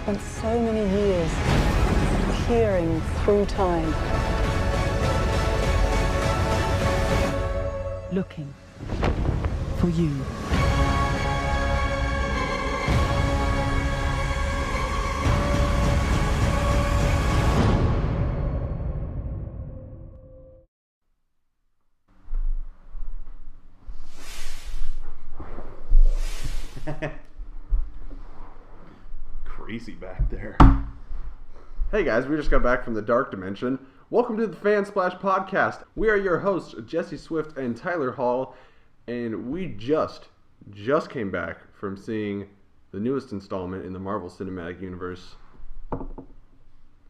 spent so many years peering through time, looking for you. Crazy back there. Hey guys, we just got back from the Dark Dimension. Welcome to the FanSplash podcast. We are your hosts, Jesse Swift and Tyler Hall, and we just came back from seeing the newest installment in the Marvel Cinematic Universe,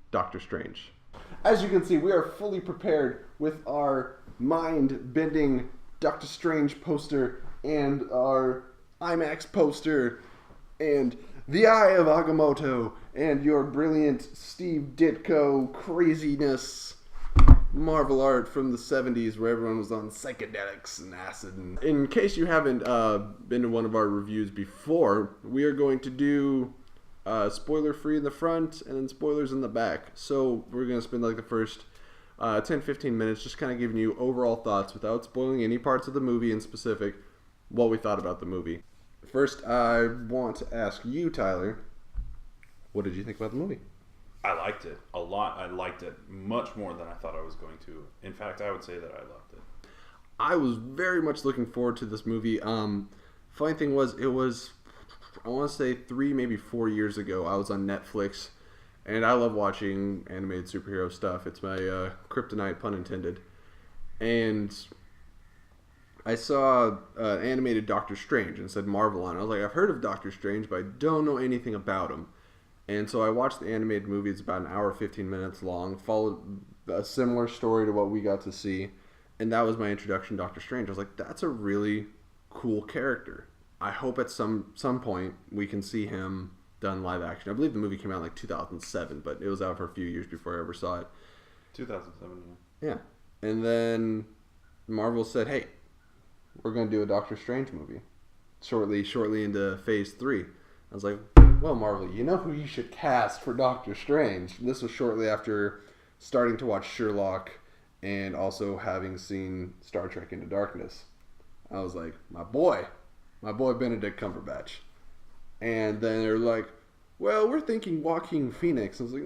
Doctor Strange. As you can see, we are fully prepared with our mind-bending Doctor Strange poster and our IMAX poster and the Eye of Agamotto and your brilliant Steve Ditko craziness Marvel art from the 70s where everyone was on psychedelics and acid. And in case you haven't been to one of our reviews before, we are going to do spoiler free in the front and then spoilers in the back. So we're going to spend like the first 10-15 minutes just kind of giving you overall thoughts without spoiling any parts of the movie in specific, what we thought about the movie. First, I want to ask you, Tyler, what did you think about the movie? I liked it a lot. I liked it much more than I thought I was going to. In fact, I would say that I loved it. I was very much looking forward to this movie. Funny thing was, it was, I want to say 3, maybe 4 years ago. I was on Netflix, and I love watching animated superhero stuff. It's my kryptonite, pun intended. And I saw animated Doctor Strange and it said Marvel on it. I was like, I've heard of Doctor Strange, but I don't know anything about him. And so I watched the animated movie. It's about an hour, 15 minutes long. Followed a similar story to what we got to see. And that was my introduction to Doctor Strange. I was like, that's a really cool character. I hope at some point we can see him done live action. I believe the movie came out in like 2007, but it was out for a few years before I ever saw it. 2007, yeah. And then Marvel said, hey, we're going to do a Doctor Strange movie shortly into Phase 3. I was like, well, Marvel, you know who you should cast for Doctor Strange? This was shortly after starting to watch Sherlock and also having seen Star Trek Into Darkness. I was like, my boy Benedict Cumberbatch. And then they're like, well, we're thinking Joaquin Phoenix. I was like,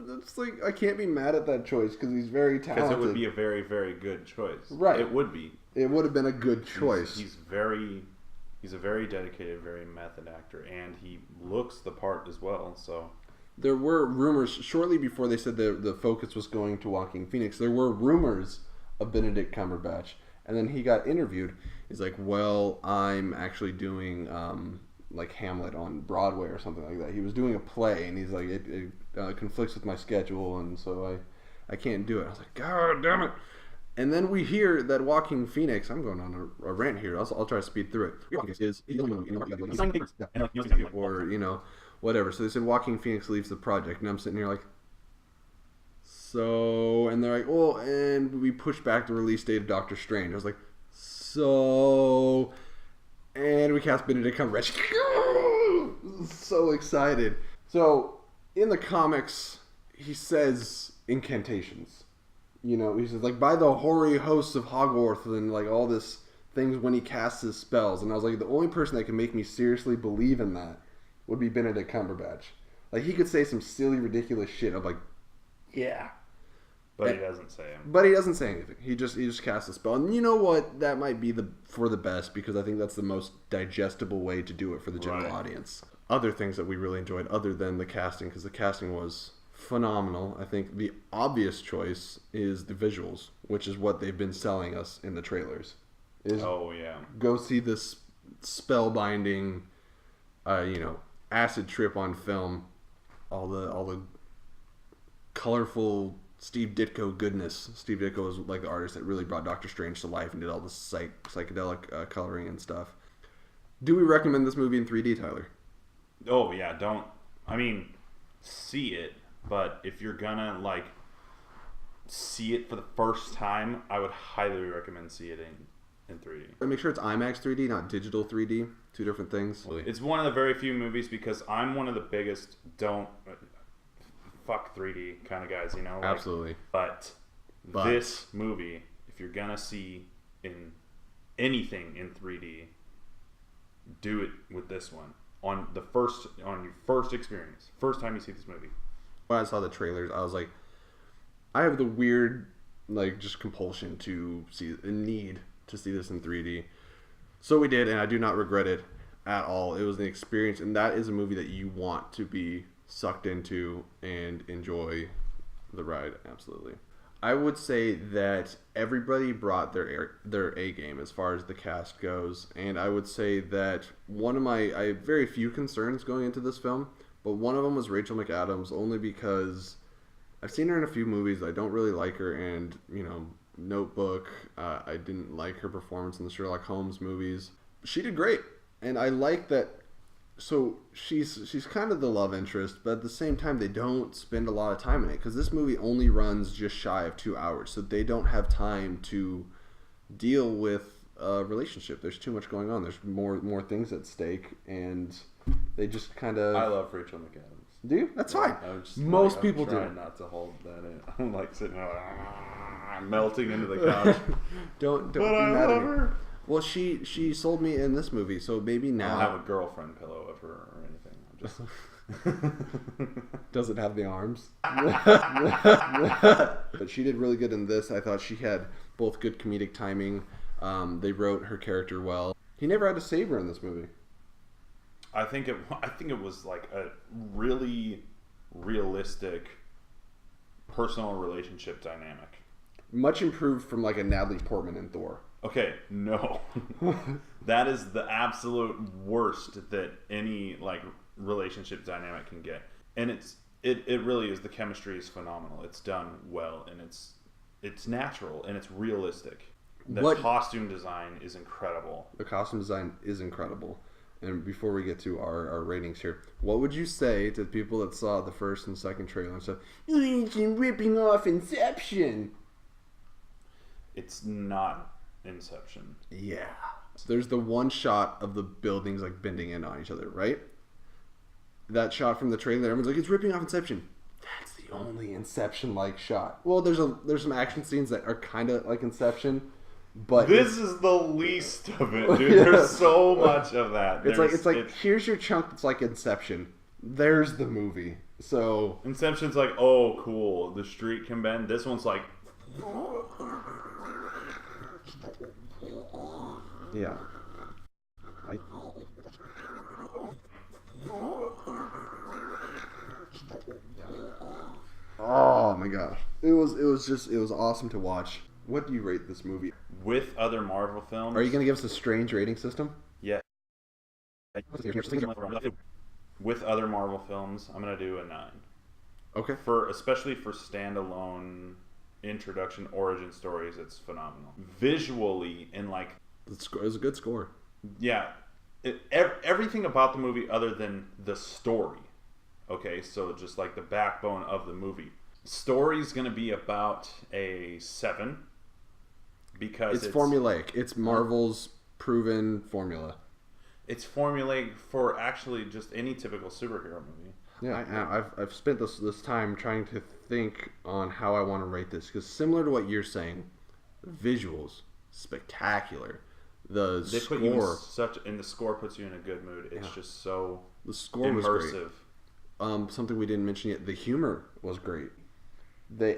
that's like, I can't be mad at that choice because he's very talented. Because it would be a very, very good choice. Right. It would be. It would have been a good choice. He's a very dedicated, very method actor, and he looks the part as well. So there were rumors shortly before they said the focus was going to Joaquin Phoenix. There were rumors of Benedict Cumberbatch, and then he got interviewed. He's like, "Well, I'm actually doing like Hamlet on Broadway or something like that." He was doing a play, and he's like, "It conflicts with my schedule, and so I can't do it." I was like, "God damn it!" And then we hear that Joaquin Phoenix, I'm going on a rant here, I'll try to speed through it, is or, you know, whatever. So they said Joaquin Phoenix leaves the project, and I'm sitting here like, so, and they're like, well, and we pushed back the release date of Doctor Strange. I was like, so, and we cast Benedict Cumberbatch. So excited. So, in the comics, he says incantations. You know, he says, like, by the hoary hosts of Hogwarts and, like, all this things when he casts his spells. And I was like, the only person that can make me seriously believe in that would be Benedict Cumberbatch. Like, he could say some silly, ridiculous shit. I'm like, yeah. But he doesn't say him. But he doesn't say anything. He just casts a spell. And you know what? That might be for the best, because I think that's the most digestible way to do it for the general audience. Other things that we really enjoyed, other than the casting, because the casting was phenomenal. I think the obvious choice is the visuals, which is what they've been selling us in the trailers. Go see this spellbinding, acid trip on film. All the colorful Steve Ditko goodness. Steve Ditko was like the artist that really brought Doctor Strange to life and did all the psychedelic coloring and stuff. Do we recommend this movie in 3D, Tyler? Oh yeah, see it. But if you're gonna, see it for the first time, I would highly recommend see it in 3D. Make sure it's IMAX 3D, not digital 3D. Two different things. It's one of the very few movies because I'm one of the biggest fuck 3D kind of guys, you know? Like, absolutely. But this movie, if you're gonna see in anything in 3D, do it with this one on your first experience, first time you see this movie. When I saw the trailers, I was like, I have the weird, like, just compulsion to see a need to see this in 3D. So we did, and I do not regret it at all. It was an experience, and that is a movie that you want to be sucked into and enjoy the ride. Absolutely. I would say that everybody brought their A game as far as the cast goes, and I would say that I have very few concerns going into this film, but one of them was Rachel McAdams, only because I've seen her in a few movies. I don't really like her, and Notebook. I didn't like her performance in the Sherlock Holmes movies. She did great, and I like that. So she's kind of the love interest, but at the same time, they don't spend a lot of time in it because this movie only runs just shy of 2 hours, so they don't have time to deal with a relationship. There's too much going on. There's more things at stake, and they just kind of. I love Rachel McAdams. Do you? That's fine. Most people do. I'm trying not to hold that in. I'm like sitting there, melting into the couch. don't be but I mad love at me. her. Well, she sold me in this movie, so maybe now. I don't have a girlfriend pillow of her or anything. I'm just. Does it have the arms? But she did really good in this. I thought she had both good comedic timing. They wrote her character well. He never had to save her in this movie. I think it was like a really realistic personal relationship dynamic. Much improved from like a Natalie Portman in Thor. Okay, no. That is the absolute worst that any like relationship dynamic can get. And it really is. The chemistry is phenomenal. It's done well, and it's natural and it's realistic. The costume design is incredible. The costume design is incredible. And before we get to our ratings here, what would you say to the people that saw the first and second trailer and said, "It's ripping off Inception"? It's not Inception. Yeah. There's the one shot of the buildings like bending in on each other, right? That shot from the trailer, everyone's like, "It's ripping off Inception." That's the only Inception-like shot. Well, there's some action scenes that are kind of like Inception, but this is the least of it, dude. Yeah. There's so much of that. It's like here's your chunk that's like Inception. There's the movie. So Inception's like, oh, cool, the street can bend. This one's like, yeah. Oh my gosh. It was awesome to watch. What do you rate this movie? With other Marvel films. Are you going to give us a strange rating system? Yeah. With other Marvel films, I'm going to do a 9. Okay. Especially for standalone introduction origin stories, it's phenomenal. Visually, and like it was a good score. Yeah. Everything about the movie other than the story. Okay, so just like the backbone of the movie. Story's going to be about a 7 because it's formulaic. It's Marvel's proven formula. It's formulaic for actually just any typical superhero movie. Yeah, I've spent this time trying to think on how I want to rate this because similar to what you're saying, visuals spectacular. The score puts you in a good mood. It's just so the score immersive. Was great. Something we didn't mention yet. The humor was great.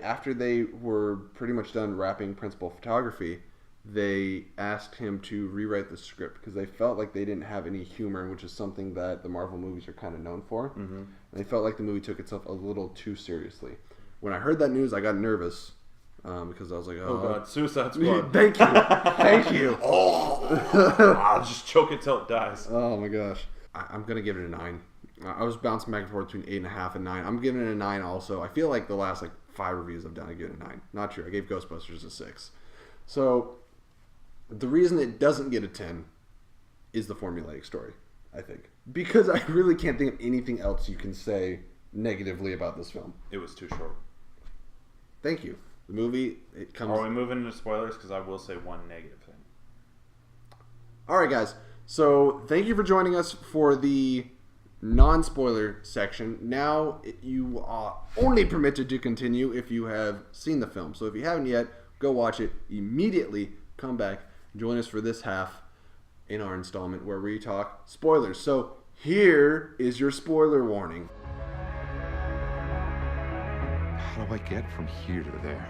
After they were pretty much done wrapping principal photography, they asked him to rewrite the script because they felt like they didn't have any humor, which is something that the Marvel movies are kind of known for. Mm-hmm. And they felt like the movie took itself a little too seriously. When I heard that news, I got nervous because I was like, "Oh God, Suicide Squad!" Thank you, thank you. I'll just choke it till it dies. Oh my gosh, I'm gonna give it a 9. I was bouncing back and forth between 8.5 and 9. I'm giving it a 9 also. I feel like the last 5 reviews I've done, I give it a 9. Not true. I gave Ghostbusters a 6. So the reason it doesn't get a 10 is the formulaic story, I think. Because I really can't think of anything else you can say negatively about this film. It was too short. Thank you. The movie, it comes... Are we moving into spoilers? Because I will say one negative thing. All right, guys. So thank you for joining us for the non-spoiler section. Now you are only permitted to continue if you have seen the film. So if you haven't yet, go watch it immediately. Come back and join us for this half in our installment where we talk spoilers. So here is your spoiler warning. How do I get from here to there?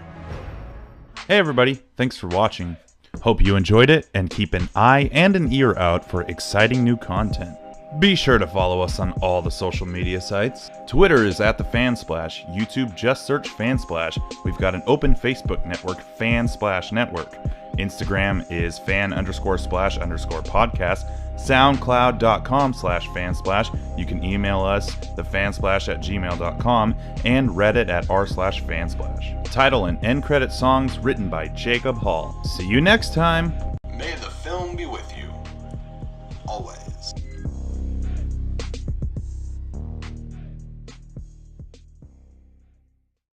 Hey everybody, thanks for watching. Hope you enjoyed it and keep an eye and an ear out for exciting new content. Be sure to follow us on all the social media sites. Twitter is @TheFansplash. YouTube, just search Fansplash. We've got an open Facebook network, Fansplash Network. Instagram is fan_splash_podcast. SoundCloud.com/fansplash. You can email us, thefansplash@gmail.com, and Reddit @r/fansplash. Title and end credit songs written by Jacob Hall. See you next time. May the